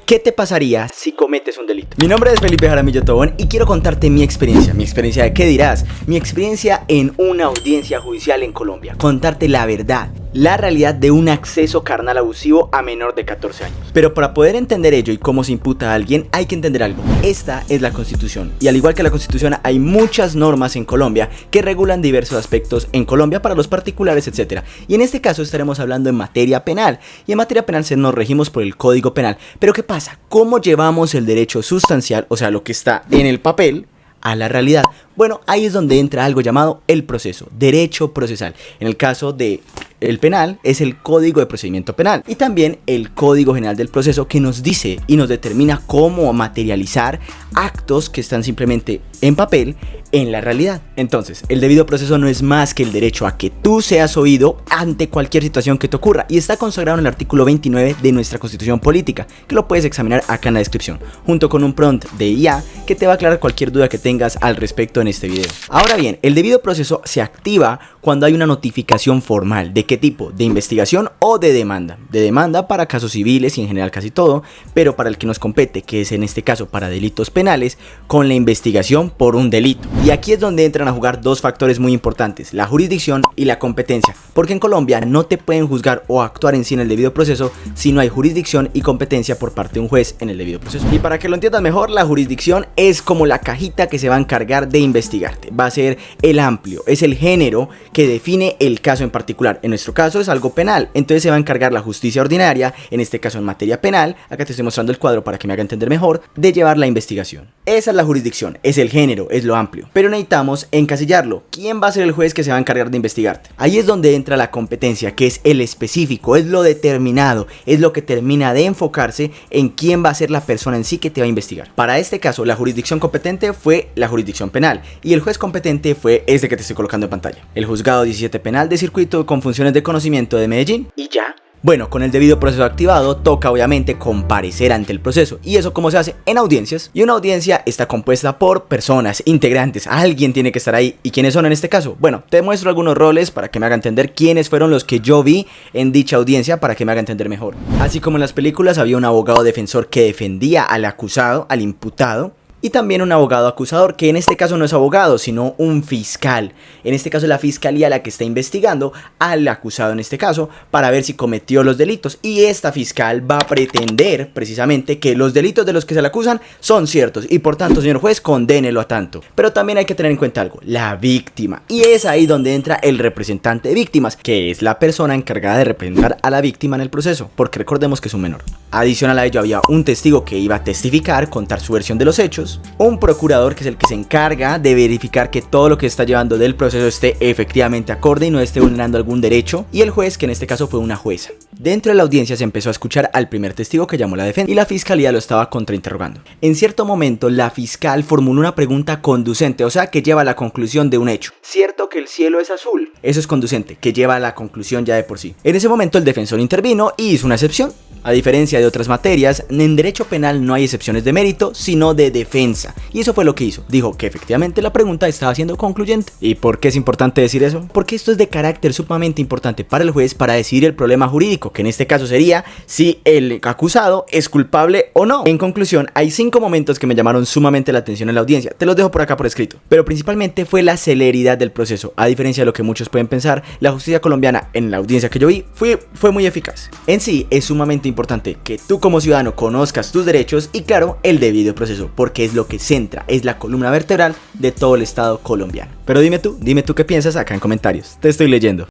¿Qué te pasaría si cometes un delito? Mi nombre es Felipe Jaramillo Tobón y quiero contarte mi experiencia. ¿Mi experiencia de qué dirás? Mi experiencia en una audiencia judicial en Colombia. Contarte la verdad, la realidad de un acceso carnal abusivo a menor de 14 años. Pero para poder entender ello y cómo se imputa a alguien, hay que entender algo. Esta es la Constitución. Y al igual que la Constitución, hay muchas normas en Colombia que regulan diversos aspectos en Colombia para los particulares, etc. Y en este caso estaremos hablando en materia penal. Y en materia penal nos regimos por el Código Penal. Pero ¿qué pasa? ¿Cómo llevamos el derecho sustancial, o sea, lo que está en el papel, a la realidad? Bueno, ahí es donde entra algo llamado el proceso, derecho procesal. En el caso de el penal es el Código de Procedimiento Penal y también el Código General del Proceso, que nos dice y nos determina cómo materializar actos que están simplemente en papel en la realidad. Entonces, el debido proceso no es más que el derecho a que tú seas oído ante cualquier situación que te ocurra, y está consagrado en el artículo 29 de nuestra Constitución Política, que lo puedes examinar acá en la descripción, junto con un prompt de IA que te va a aclarar cualquier duda que tengas al respecto en este video. Ahora bien, el debido proceso se activa cuando hay una notificación formal. ¿De qué tipo? De investigación o de demanda. De demanda para casos civiles y en general casi todo, pero para el que nos compete, que es en este caso para delitos penales, con la investigación por un delito. Y aquí es donde entran a jugar dos factores muy importantes: la jurisdicción y la competencia, porque en Colombia no te pueden juzgar o actuar en sí en el debido proceso si no hay jurisdicción y competencia por parte de un juez en el debido proceso. Y para que lo entiendas mejor, la jurisdicción es como la cajita que se va a encargar de investigarte. Va a ser el amplio, es el género que define el caso en particular. En nuestro caso es algo penal, entonces se va a encargar la justicia ordinaria, en este caso en materia penal, acá te estoy mostrando el cuadro para que me haga entender mejor, de llevar la investigación. Esa es la jurisdicción, es el género, es lo amplio, pero necesitamos encasillarlo. ¿Quién va a ser el juez que se va a encargar de investigarte? Ahí es donde entra la competencia, que es el específico, es lo determinado, es lo que termina de enfocarse en quién va a ser la persona en sí que te va a investigar. Para este caso, la jurisdicción competente fue la jurisdicción penal y el juez competente fue este que te estoy colocando en pantalla, el Juzgado 17 Penal de Circuito con funciones de conocimiento de Medellín. Y ya. Bueno, con el debido proceso activado, toca obviamente comparecer ante el proceso. ¿Y eso cómo se hace? En audiencias. Y una audiencia está compuesta por personas, integrantes. Alguien tiene que estar ahí. ¿Y quiénes son en este caso? Bueno, te muestro algunos roles para que me haga entender quiénes fueron los que yo vi en dicha audiencia, para que me haga entender mejor. Así como en las películas había un abogado defensor que defendía al acusado, al imputado, y también un abogado acusador, que en este caso no es abogado, sino un fiscal. En este caso es la fiscalía la que está investigando al acusado en este caso, para ver si cometió los delitos. Y esta fiscal va a pretender precisamente que los delitos de los que se le acusan son ciertos, y por tanto, señor juez, condénelo a tanto. Pero también hay que tener en cuenta algo: la víctima. Y es ahí donde entra el representante de víctimas, que es la persona encargada de representar a la víctima en el proceso, porque recordemos que es un menor. Adicional a ello, había un testigo que iba a testificar, contar su versión de los hechos, un procurador, que es el que se encarga de verificar que todo lo que está llevando del proceso esté efectivamente acorde y no esté vulnerando algún derecho, y el juez, que en este caso fue una jueza. Dentro de la audiencia se empezó a escuchar al primer testigo, que llamó la defensa, y la fiscalía lo estaba contrainterrogando. En cierto momento la fiscal formuló una pregunta conducente, o sea, que lleva a la conclusión de un hecho. ¿Cierto que el cielo es azul? Eso es conducente, que lleva a la conclusión ya de por sí. En ese momento el defensor intervino y hizo una excepción. A diferencia de otras materias, en derecho penal no hay excepciones de mérito, sino de defensa. Y eso fue lo que hizo. Dijo que efectivamente la pregunta estaba siendo concluyente. ¿Y por qué es importante decir eso? Porque esto es de carácter sumamente importante para el juez para decidir el problema jurídico, que en este caso sería si el acusado es culpable o no. En conclusión, hay 5 momentos que me llamaron sumamente la atención en la audiencia. Te los dejo por acá por escrito. Pero principalmente fue la celeridad del proceso. A diferencia de lo que muchos pueden pensar, la justicia colombiana en la audiencia que yo vi fue muy eficaz. En sí, es sumamente importante que tú como ciudadano conozcas tus derechos y, claro, el debido proceso, porque es lo que centra, es la columna vertebral de todo el Estado colombiano. Pero dime tú qué piensas acá en comentarios. Te estoy leyendo.